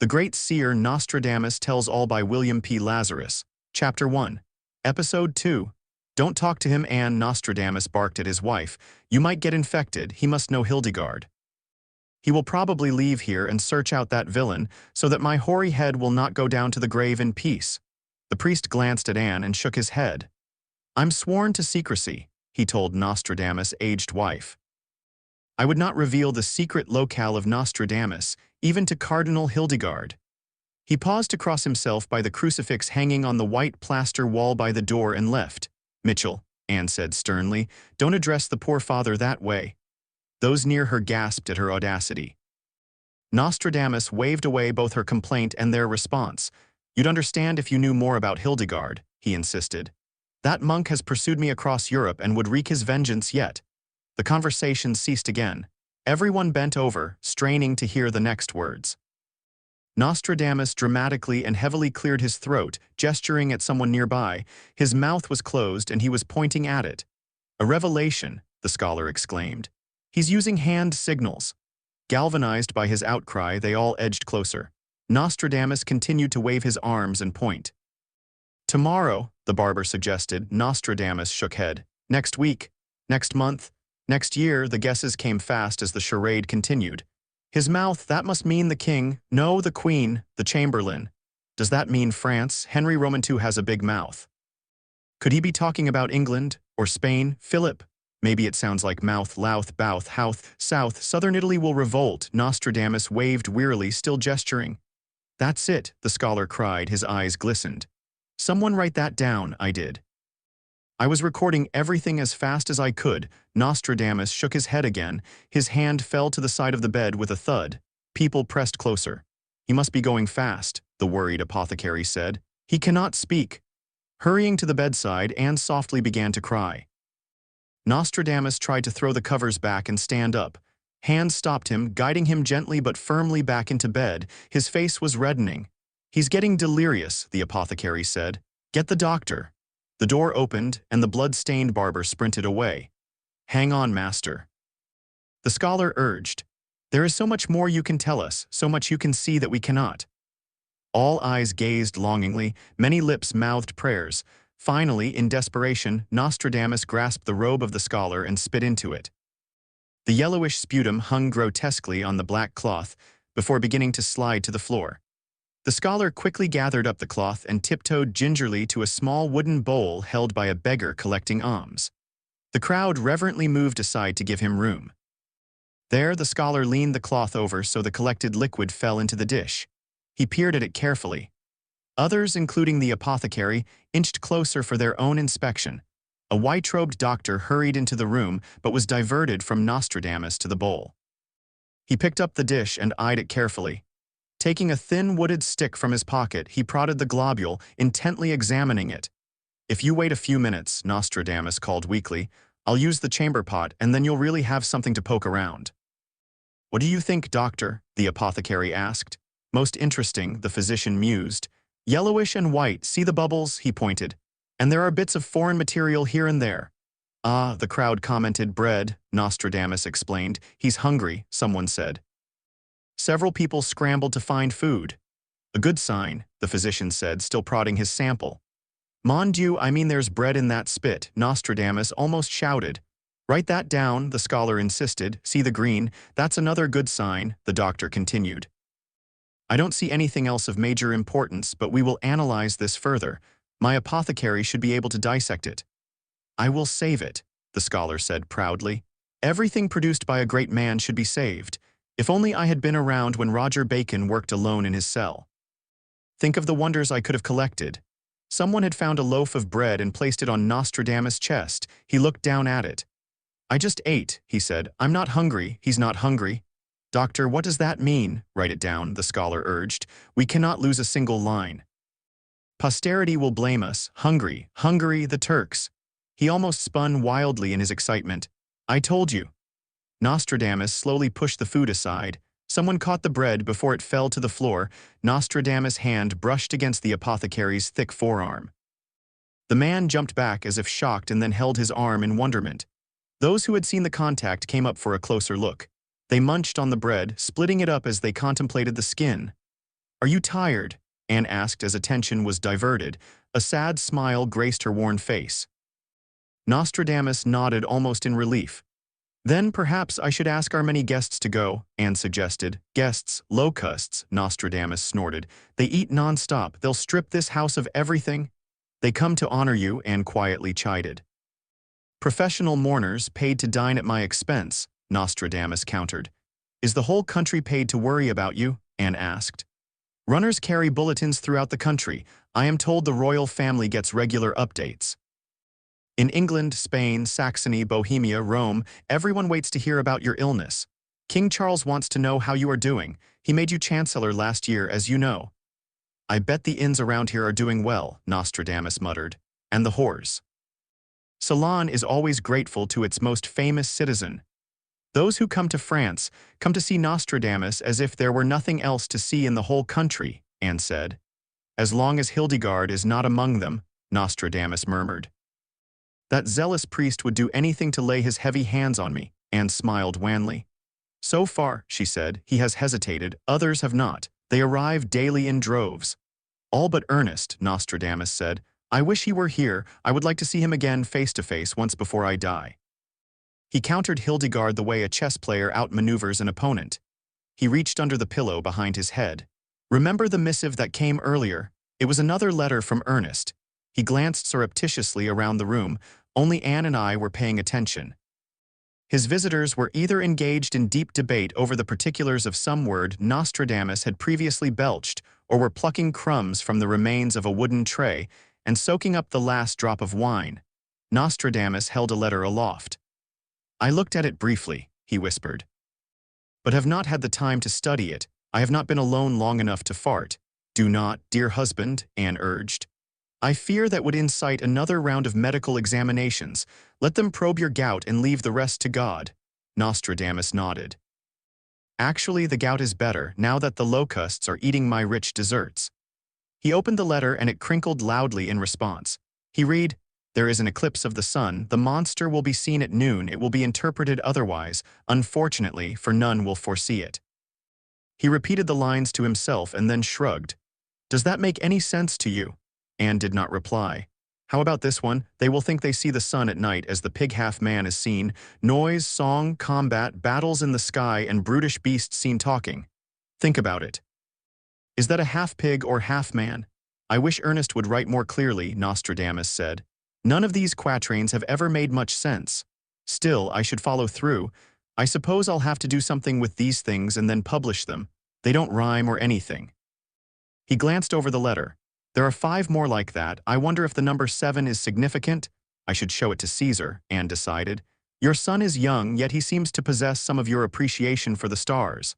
The Great Seer Nostradamus Tells All by William P. Lazarus. Chapter 1. Episode 2. Don't talk to him, Anne. Nostradamus barked at his wife. You might get infected. He must know Hildegard. He will probably leave here and search out that villain, so that my hoary head will not go down to the grave in peace. The priest glanced at Anne and shook his head. I'm sworn to secrecy, he told Nostradamus' aged wife. I would not reveal the secret locale of Nostradamus, even to Cardinal Hildegard. He paused to cross himself by the crucifix hanging on the white plaster wall by the door and left. Mitchell, Anne said sternly, don't address the poor father that way. Those near her gasped at her audacity. Nostradamus waved away both her complaint and their response. You'd understand if you knew more about Hildegard, he insisted. That monk has pursued me across Europe and would wreak his vengeance yet. The conversation ceased again. Everyone bent over, straining to hear the next words. Nostradamus dramatically and heavily cleared his throat, gesturing at someone nearby. His mouth was closed and he was pointing at it. A revelation, the scholar exclaimed. He's using hand signals. Galvanized by his outcry, they all edged closer. Nostradamus continued to wave his arms and point. Tomorrow, the barber suggested. Nostradamus shook head. Next week, next month, next year. The guesses came fast as the charade continued. His mouth, that must mean the king. No, the queen, the chamberlain. Does that mean France? Henry Roman II has a big mouth. Could he be talking about England or Spain? Philip. Maybe it sounds like mouth, louth, bouth, houth, south. Southern Italy will revolt. Nostradamus waved wearily, still gesturing. That's it, the scholar cried, his eyes glistened. Someone write that down. I did. I was recording everything as fast as I could. Nostradamus shook his head again. His hand fell to the side of the bed with a thud. People pressed closer. He must be going fast, the worried apothecary said. He cannot speak. Hurrying to the bedside, Anne softly began to cry. Nostradamus tried to throw the covers back and stand up. Hands stopped him, guiding him gently but firmly back into bed. His face was reddening. He's getting delirious, the apothecary said. Get the doctor. The door opened, and the blood-stained barber sprinted away. Hang on, master. The scholar urged. There is so much more you can tell us, so much you can see that we cannot. All eyes gazed longingly, many lips mouthed prayers. Finally, in desperation, Nostradamus grasped the robe of the scholar and spit into it. The yellowish sputum hung grotesquely on the black cloth before beginning to slide to the floor. The scholar quickly gathered up the cloth and tiptoed gingerly to a small wooden bowl held by a beggar collecting alms. The crowd reverently moved aside to give him room. There, the scholar leaned the cloth over so the collected liquid fell into the dish. He peered at it carefully. Others, including the apothecary, inched closer for their own inspection. A white-robed doctor hurried into the room but was diverted from Nostradamus to the bowl. He picked up the dish and eyed it carefully. Taking a thin wooded stick from his pocket, he prodded the globule, intently examining it. If you wait a few minutes, Nostradamus called weakly, I'll use the chamber pot and then you'll really have something to poke around. What do you think, doctor? The apothecary asked. Most interesting, the physician mused. Yellowish and white, see the bubbles? He pointed. And there are bits of foreign material here and there. Ah, the crowd commented. Bread, Nostradamus explained. He's hungry, someone said. Several people scrambled to find food. A good sign, the physician said, still prodding his sample. Mon Dieu, I mean there's bread in that spit, Nostradamus almost shouted. Write that down, the scholar insisted. See the green? That's another good sign, the doctor continued. I don't see anything else of major importance, but we will analyze this further. My apothecary should be able to dissect it. I will save it, the scholar said proudly. Everything produced by a great man should be saved. If only I had been around when Roger Bacon worked alone in his cell. Think of the wonders I could have collected. Someone had found a loaf of bread and placed it on Nostradamus' chest. He looked down at it. I just ate, he said. I'm not hungry. He's not hungry. Doctor, what does that mean? Write it down, the scholar urged. We cannot lose a single line. Posterity will blame us. Hungary, Hungary, the Turks. He almost spun wildly in his excitement. I told you. Nostradamus slowly pushed the food aside. Someone caught the bread before it fell to the floor. Nostradamus' hand brushed against the apothecary's thick forearm. The man jumped back as if shocked and then held his arm in wonderment. Those who had seen the contact came up for a closer look. They munched on the bread, splitting it up as they contemplated the skin. "Are you tired?" Anne asked as attention was diverted. A sad smile graced her worn face. Nostradamus nodded almost in relief. "Then perhaps I should ask our many guests to go," Anne suggested. "Guests, locusts," Nostradamus snorted. "They eat non-stop. They'll strip this house of everything." "They come to honor you," Anne quietly chided. "Professional mourners paid to dine at my expense," Nostradamus countered. "Is the whole country paid to worry about you?" Anne asked. "Runners carry bulletins throughout the country. I am told the royal family gets regular updates. In England, Spain, Saxony, Bohemia, Rome, everyone waits to hear about your illness. King Charles wants to know how you are doing. He made you chancellor last year, as you know." "I bet the inns around here are doing well," Nostradamus muttered. "And the whores. Ceylon is always grateful to its most famous citizen. Those who come to France come to see Nostradamus as if there were nothing else to see in the whole country," Anne said. "As long as Hildegard is not among them," Nostradamus murmured. "That zealous priest would do anything to lay his heavy hands on me," Anne smiled wanly. "So far," she said, "he has hesitated. Others have not. They arrive daily in droves." "All but Ernest," Nostradamus said. "I wish he were here. I would like to see him again face to face once before I die." He countered Hildegard the way a chess player outmaneuvers an opponent. He reached under the pillow behind his head. "Remember the missive that came earlier? It was another letter from Ernest." He glanced surreptitiously around the room. Only Anne and I were paying attention. His visitors were either engaged in deep debate over the particulars of some word Nostradamus had previously belched, or were plucking crumbs from the remains of a wooden tray and soaking up the last drop of wine. Nostradamus held a letter aloft. "I looked at it briefly," he whispered, "but have not had the time to study it. I have not been alone long enough to fart." "Do not, dear husband," Anne urged. "I fear that would incite another round of medical examinations. Let them probe your gout and leave the rest to God." Nostradamus nodded. "Actually, the gout is better, now that the locusts are eating my rich desserts." He opened the letter and it crinkled loudly in response. He read, "There is an eclipse of the sun. The monster will be seen at noon. It will be interpreted otherwise, unfortunately, for none will foresee it." He repeated the lines to himself and then shrugged. "Does that make any sense to you?" Anne did not reply. "How about this one? They will think they see the sun at night as the pig-half-man is seen. Noise, song, combat, battles in the sky, and brutish beasts seen talking. Think about it. Is that a half-pig or half-man? I wish Ernest would write more clearly," Nostradamus said. "None of these quatrains have ever made much sense. Still, I should follow through. I suppose I'll have to do something with these things and then publish them. They don't rhyme or anything." He glanced over the letter. "There are 5 more like that. I wonder if the number 7 is significant." "I should show it to Caesar," Anne decided. "Your son is young, yet he seems to possess some of your appreciation for the stars."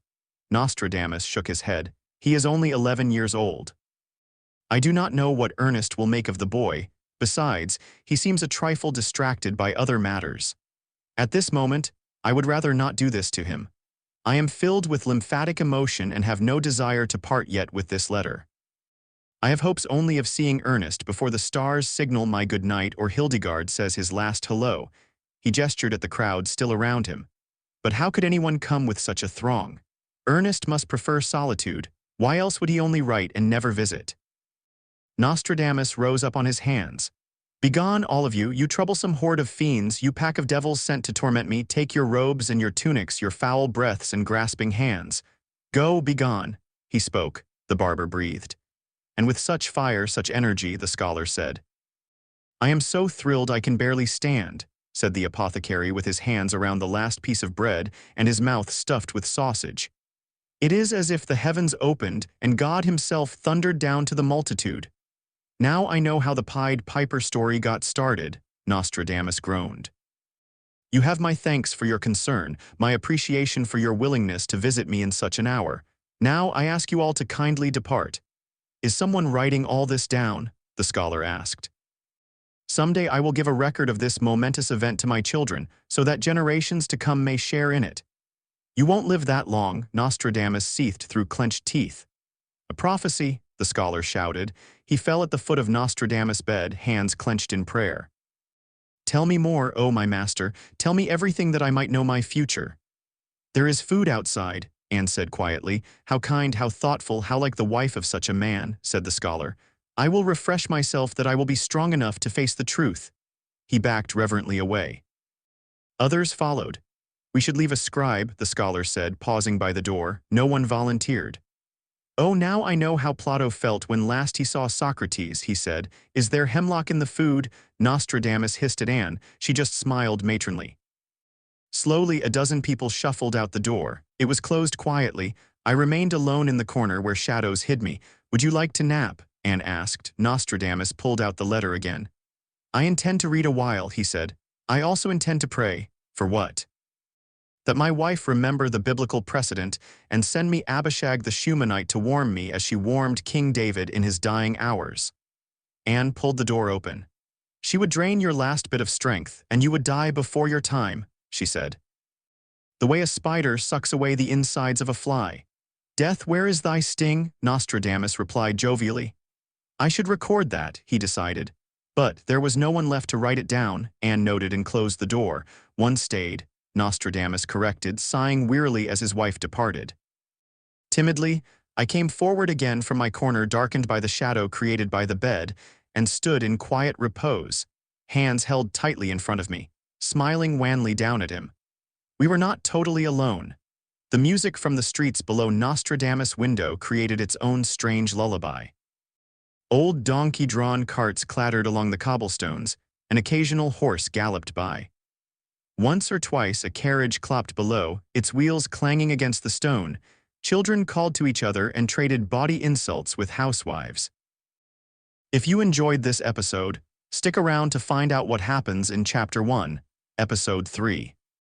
Nostradamus shook his head. "He is only 11 years old. I do not know what Ernest will make of the boy. Besides, he seems a trifle distracted by other matters. At this moment, I would rather not do this to him. I am filled with lymphatic emotion and have no desire to part yet with this letter. I have hopes only of seeing Ernest before the stars signal my good night or Hildegard says his last hello." He gestured at the crowd still around him. "But how could anyone come with such a throng? Ernest must prefer solitude. Why else would he only write and never visit?" Nostradamus rose up on his hands. "Begone, all of you, you troublesome horde of fiends, you pack of devils sent to torment me. Take your robes and your tunics, your foul breaths and grasping hands. Go, begone." He spoke, the barber breathed. "And with such fire, such energy," the scholar said. "I am so thrilled I can barely stand," said the apothecary with his hands around the last piece of bread and his mouth stuffed with sausage. "It is as if the heavens opened and God himself thundered down to the multitude." "Now I know how the Pied Piper story got started," Nostradamus groaned. "You have my thanks for your concern, my appreciation for your willingness to visit me in such an hour. Now I ask you all to kindly depart." "Is someone writing all this down?" the scholar asked. "Someday I will give a record of this momentous event to my children, so that generations to come may share in it." "You won't live that long," Nostradamus seethed through clenched teeth. "A prophecy," the scholar shouted. He fell at the foot of Nostradamus' bed, hands clenched in prayer. "Tell me more, O my master. Tell me everything that I might know my future." "There is food outside," Anne said quietly. How kind, how thoughtful, how like the wife of such a man, said the scholar. I will refresh myself that I will be strong enough to face the truth. He backed reverently away. Others followed. We should leave a scribe, the scholar said, pausing by the door. No one volunteered. Oh, now I know how Plato felt when last he saw Socrates, he said. Is there hemlock in the food? Nostradamus hissed at Anne. She just smiled matronly. Slowly, a dozen people shuffled out the door. It was closed quietly. I remained alone in the corner where shadows hid me. Would you like to nap? Anne asked. Nostradamus pulled out the letter again. I intend to read a while, he said. I also intend to pray. For what? That my wife remember the biblical precedent and send me Abishag the Shunammite to warm me as she warmed King David in his dying hours. Anne pulled the door open. She would drain your last bit of strength, and you would die before your time, she said. The way a spider sucks away the insides of a fly. Death, where is thy sting? Nostradamus replied jovially. I should record that, he decided. But there was no one left to write it down, Anne noted and closed the door. One stayed, Nostradamus corrected, sighing wearily as his wife departed. Timidly, I came forward again from my corner darkened by the shadow created by the bed and stood in quiet repose, hands held tightly in front of me, smiling wanly down at him. We were not totally alone. The music from the streets below Nostradamus' window created its own strange lullaby. Old donkey-drawn carts clattered along the cobblestones, an occasional horse galloped by. Once or twice a carriage clopped below, its wheels clanging against the stone. Children called to each other and traded bawdy insults with housewives. If you enjoyed this episode, stick around to find out what happens in Chapter 1, Episode 3.